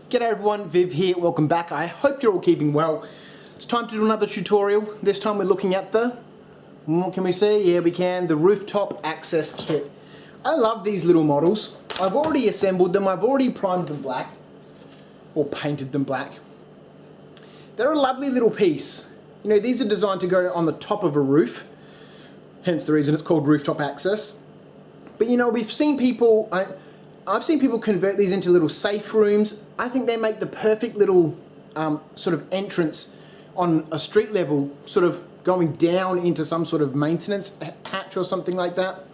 G'day everyone, Viv here, welcome back. I hope you're all keeping well. It's time to do another tutorial. This time we're looking at what can we see? Yeah, we can, the Rooftop Access Kit. I love these little models. I've already assembled them, I've already primed them black, or painted them black. They're a lovely little piece. You know, these are designed to go on the top of a roof, hence the reason it's called Rooftop Access. But you know, we've seen people, I've seen people convert these into little safe rooms. I think they make the perfect little sort of entrance on a street level, sort of going down into some sort of maintenance hatch or something like that.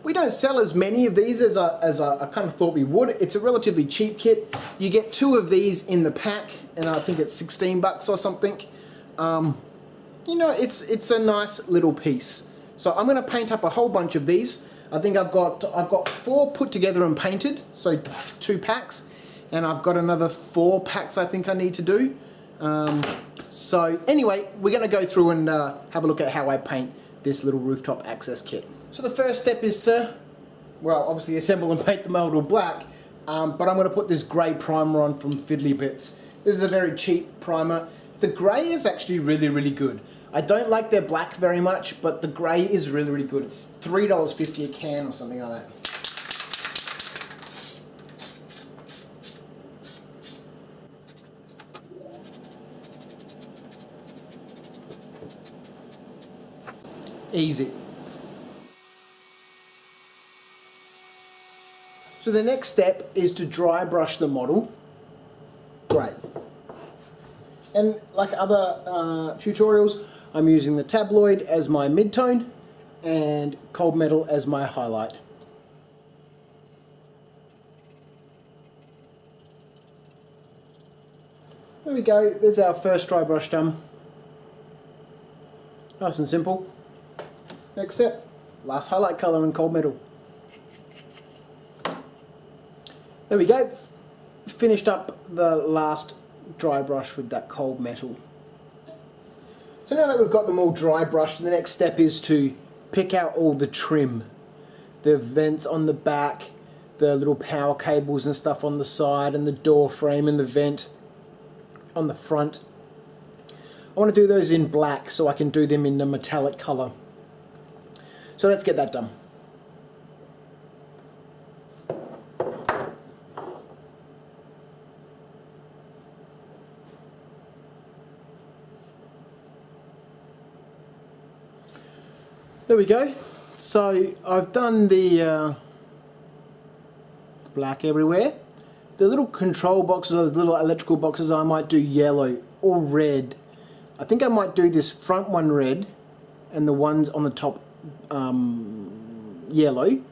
We don't sell as many of these as I kind of thought we would. It's a relatively cheap kit. You get 2 of these in the pack, and I think it's 16 bucks or something. You know, it's a nice little piece. So I'm going to paint up a whole bunch of these. I think I've got 4 put together and painted, so 2 packs, and I've got another 4 packs I think I need to do. So anyway, we're going to go through and have a look at how I paint this little Rooftop Access Kit. So the first step is to, well, obviously assemble and paint the model black, but I'm going to put this grey primer on from Fiddly Bits. This is a very cheap primer. The grey is actually really good. I don't like their black very much, but the grey is really good. It's $3.50 a can or something like that. Easy. So the next step is to dry brush the model. Great. And like other tutorials, I'm using the tabloid as my midtone and cold metal as my highlight. There we go, there's our first dry brush done. Nice and simple. Next step, last highlight colour and cold metal. There we go, finished up the last dry brush with that cold metal. So now that we've got them all dry brushed, the next step is to pick out all the trim. The vents on the back, the little power cables and stuff on the side, and the door frame and the vent on the front. I want to do those in black so I can do them in a metallic colour. So let's get that done. There we go. So I've done the black everywhere. The little control boxes, or the little electrical boxes, I might do yellow or red. I think I might do this front one red and the ones on the top yellow. And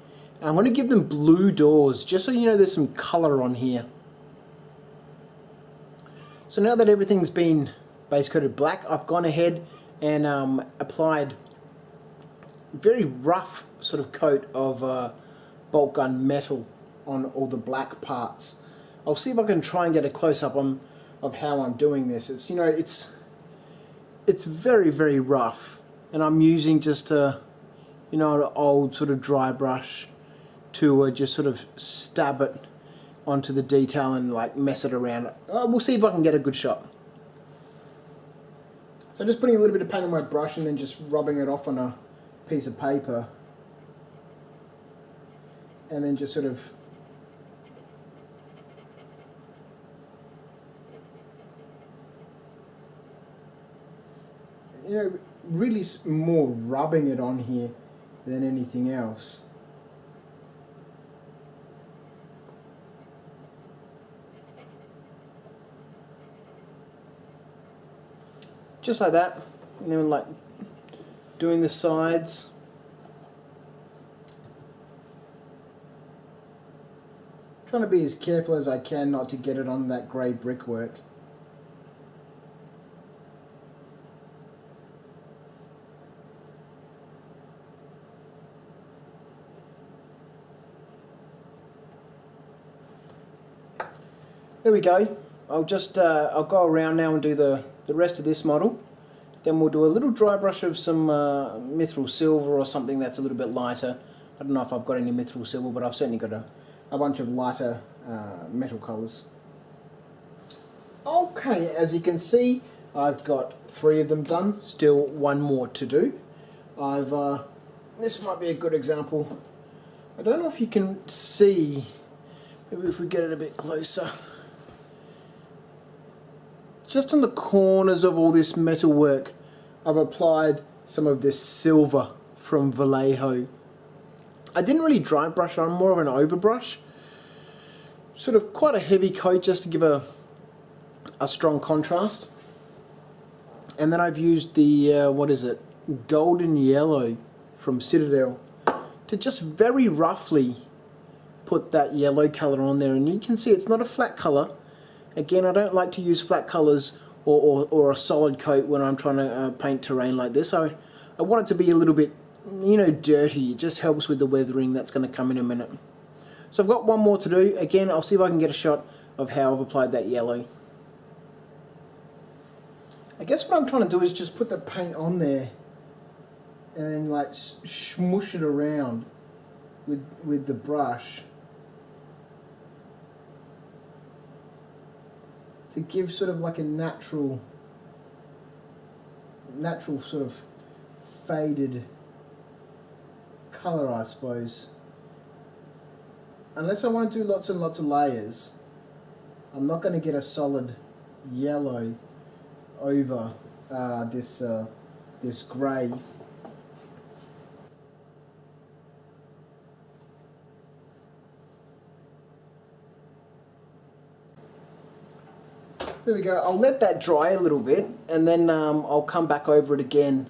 I'm going to give them blue doors just so you know there's some colour on here. So now that everything's been base coated black, I've gone ahead and applied very rough sort of coat of bolt gun metal on all the black parts. I'll see if I can try and get a close-up of how I'm doing this. It's, you know, it's very rough, and I'm using just a, you know, an old sort of dry brush to just sort of stab it onto the detail and like mess it around. We'll see if I can get a good shot. So just putting a little bit of paint on my brush and then just rubbing it off on a piece of paper, and then just sort of really more rubbing it on here than anything else. Just like that, and then like doing the sides. Trying to be as careful as I can not to get it on that grey brickwork. There we go. I'll go around now and do the rest of this model. Then we'll do a little dry brush of some mithril silver or something that's a little bit lighter. I don't know if I've got any mithril silver, but I've certainly got a bunch of lighter metal colours. Okay, as you can see, I've got 3 of them done, still 1 more to do. This might be a good example. I don't know if you can see, maybe if we get it a bit closer. Just on the corners of all this metal work, I've applied some of this silver from Vallejo. I didn't really dry brush it, I'm more of an overbrush. Sort of quite a heavy coat just to give a strong contrast. And then I've used the, what is it, golden yellow from Citadel to just very roughly put that yellow colour on there. And you can see it's not a flat colour. Again, I don't like to use flat colours or a solid coat when I'm trying to paint terrain like this. I want it to be a little bit, you know, dirty. It just helps with the weathering that's going to come in a minute. So I've got 1 more to do. Again, I'll see if I can get a shot of how I've applied that yellow. I guess what I'm trying to do is just put the paint on there and then like smoosh it around with the brush to give sort of like a natural sort of faded colour, I suppose. Unless I want to do lots and lots of layers, I'm not going to get a solid yellow over this grey. There we go. I'll let that dry a little bit and then I'll come back over it again.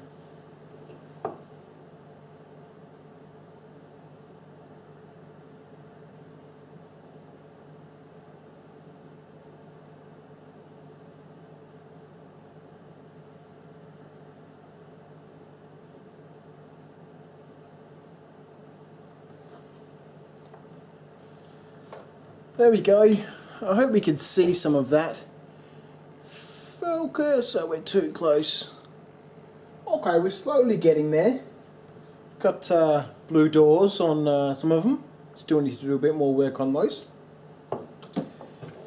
There we go. I hope we can see some of that. Focus, so we're too close. Okay, we're slowly getting there. Got blue doors on some of them. Still need to do a bit more work on those.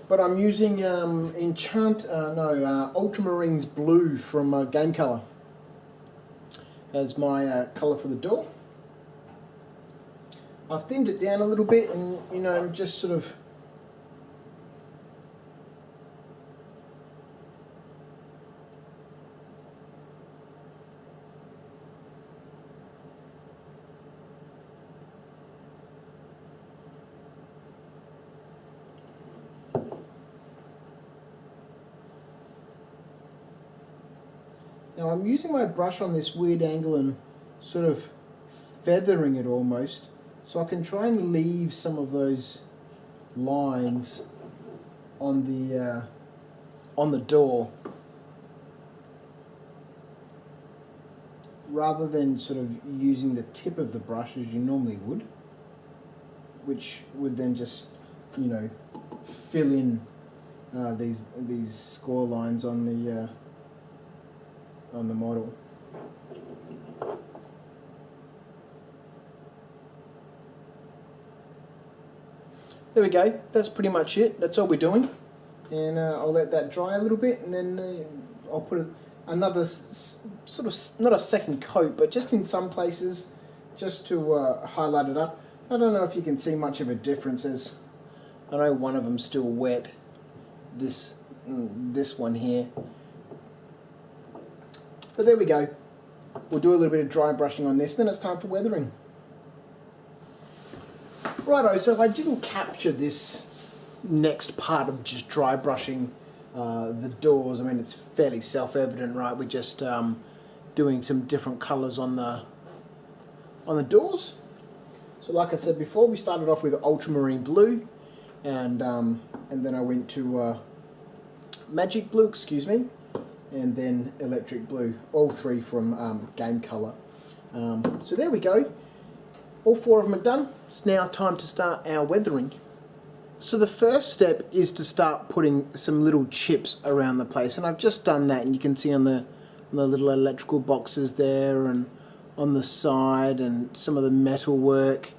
But I'm using Ultramarines Blue from Game Colour as my colour for the door. I've thinned it down a little bit and, you know, I'm just sort of now I'm using my brush on this weird angle and sort of feathering it almost, so I can try and leave some of those lines on the door, rather than sort of using the tip of the brush as you normally would, which would then just, you know, fill in these score lines on the model. There we go, that's pretty much it, that's all we're doing. And I'll let that dry a little bit and then I'll put another sort of, not a second coat, but just in some places, just to highlight it up. I don't know if you can see much of a difference, as I know one of them's still wet, this one here. But there we go. We'll do a little bit of dry brushing on this, then it's time for weathering. Righto, so I didn't capture this next part of just dry brushing the doors. I mean, it's fairly self-evident, right? We're just doing some different colours on the doors. So like I said before, we started off with ultramarine blue, and then I went to magic blue, excuse me, and then electric blue, all 3 from Game Colour. So there we go. All 4 of them are done. It's now time to start our weathering. So the first step is to start putting some little chips around the place, and I've just done that, and you can see on the little electrical boxes there and on the side and some of the metal work.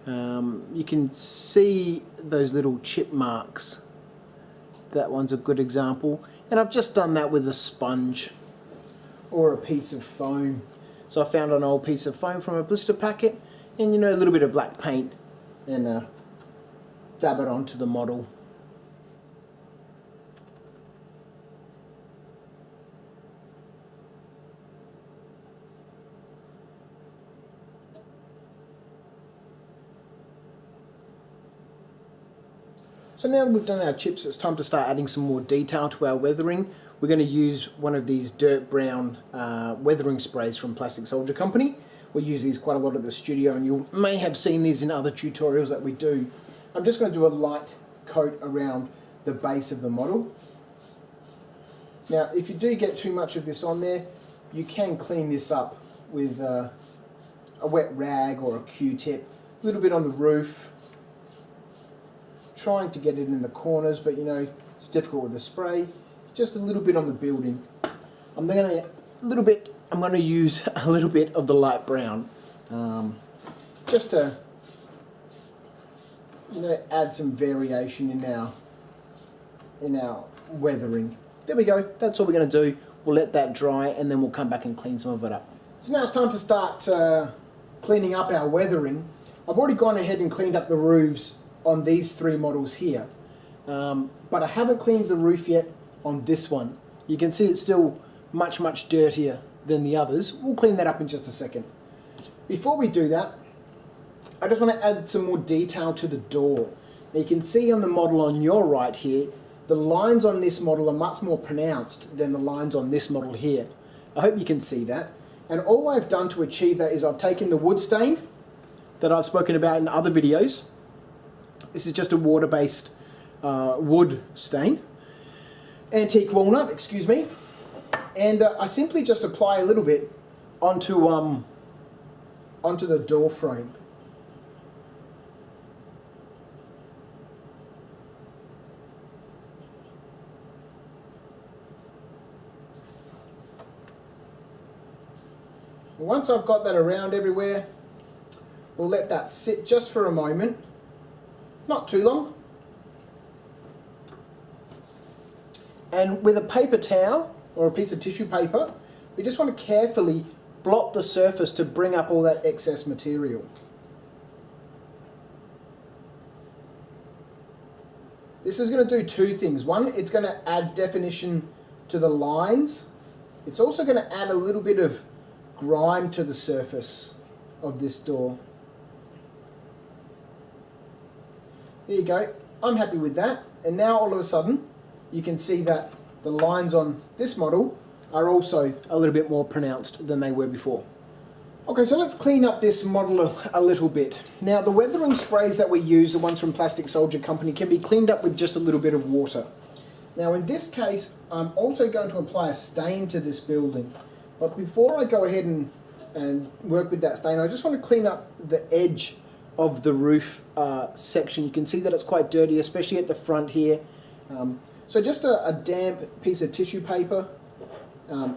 You can see those little chip marks That one's a good example. And I've just done that with a sponge or a piece of foam. So I found an old piece of foam from a blister packet and, you know, a little bit of black paint, and dab it onto the model. So now we've done our chips, it's time to start adding some more detail to our weathering. We're going to use one of these dirt brown weathering sprays from Plastic Soldier Company. We use these quite a lot at the studio, and you may have seen these in other tutorials that we do. I'm just going to do a light coat around the base of the model. Now, if you do get too much of this on there, you can clean this up with a wet rag or a Q-tip, a little bit on the roof, trying to get it in the corners, but you know, it's difficult with the spray. Just a little bit on the building. I'm going to use a little bit of the light brown, just to, you know, add some variation in our weathering. There we go. That's all we're going to do. We'll let that dry, and then we'll come back and clean some of it up. So now it's time to start cleaning up our weathering. I've already gone ahead and cleaned up the roofs on these three models here, but I haven't cleaned the roof yet on this one. You can see it's still much dirtier than the others. We'll clean that up in just a second. Before we do that, I just want to add some more detail to the door. Now you can see on the model on your right here, the lines on this model are much more pronounced than the lines on this model here. I hope you can see that. And all I've done to achieve that is I've taken the wood stain that I've spoken about in other videos. This is just a water-based wood stain. Antique walnut, excuse me. And I simply just apply a little bit onto the door frame. Once I've got that around everywhere, we'll let that sit just for a moment. Not too long. And with a paper towel or a piece of tissue paper, we just want to carefully blot the surface to bring up all that excess material. This is going to do two things. One, it's going to add definition to the lines. It's also going to add a little bit of grime to the surface of this door. There you go. I'm happy with that. And now all of a sudden, you can see that the lines on this model are also a little bit more pronounced than they were before. Okay, so let's clean up this model a little bit. Now, the weathering sprays that we use, the ones from Plastic Soldier Company, can be cleaned up with just a little bit of water. Now, in this case, I'm also going to apply a stain to this building. But before I go ahead and work with that stain, I just want to clean up the edge of the roof section. You can see that it's quite dirty, especially at the front here. So just a damp piece of tissue paper,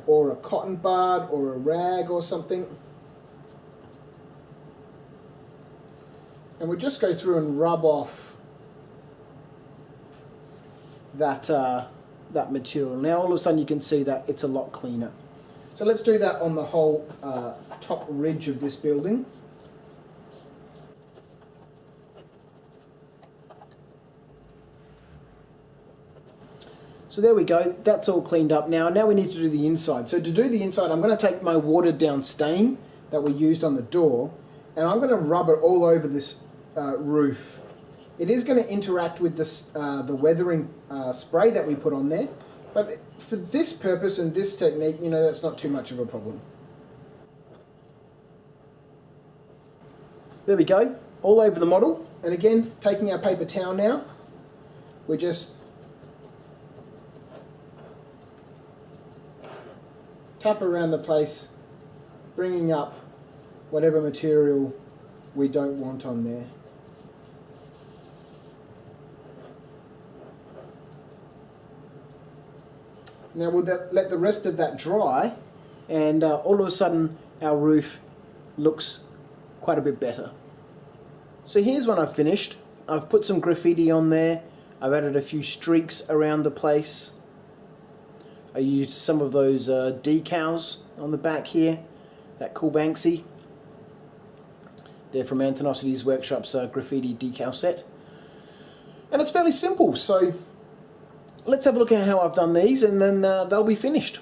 or a cotton bud or a rag or something. And we'll just go through and rub off that material. Now all of a sudden you can see that it's a lot cleaner. So let's do that on the whole top ridge of this building. So there we go, that's all cleaned up now. Now we need to do the inside. So to do the inside, I'm going to take my watered down stain that we used on the door, and I'm going to rub it all over this roof. It is going to interact with this, the weathering spray that we put on there, but for this purpose and this technique, you know, that's not too much of a problem. There we go, all over the model. And again, taking our paper towel now, we're just tap around the place, bringing up whatever material we don't want on there. Now we'll let the rest of that dry, and all of a sudden our roof looks quite a bit better. So here's one I've finished. I've put some graffiti on there. I've added a few streaks around the place. I used some of those decals on the back here, that cool Banksy. They're from Antonosity's Workshop's graffiti decal set. And it's fairly simple, so let's have a look at how I've done these, and then they'll be finished.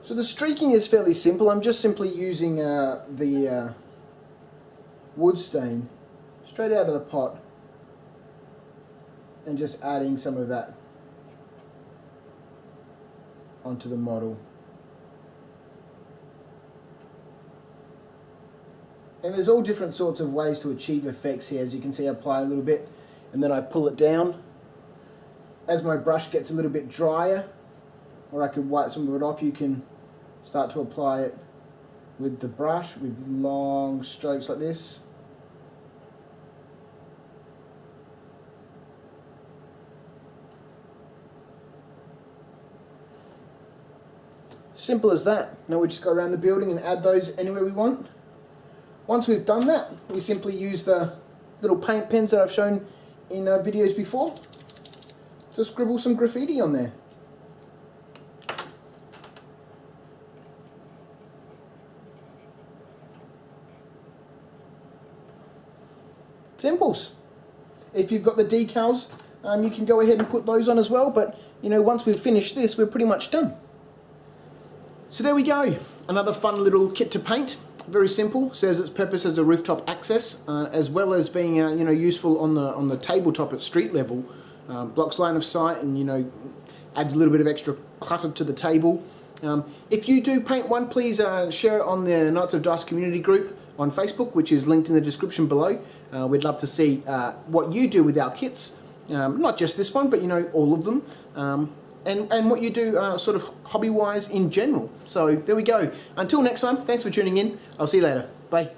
So the streaking is fairly simple. I'm just simply using the wood stain straight out of the pot and just adding some of that onto the model. And there's all different sorts of ways to achieve effects here. As you can see, I apply a little bit and then I pull it down. As my brush gets a little bit drier, or I could wipe some of it off, you can start to apply it with the brush with long strokes like this. Simple as that. Now we just go around the building and add those anywhere we want. Once we've done that, we simply use the little paint pens that I've shown in videos before to scribble some graffiti on there. Simples. If you've got the decals, you can go ahead and put those on as well, but you know, once we've finished this, we're pretty much done. So there we go, another fun little kit to paint. Very simple, serves its purpose as a rooftop access, as well as being you know, useful on the tabletop at street level. Blocks line of sight, and you know, adds a little bit of extra clutter to the table. If you do paint one, please share it on the Knights of Dice community group on Facebook, which is linked in the description below. We'd love to see what you do with our kits, not just this one, but you know, all of them. And what you do sort of hobby-wise in general. So there we go. Until next time, thanks for tuning in. I'll see you later. Bye.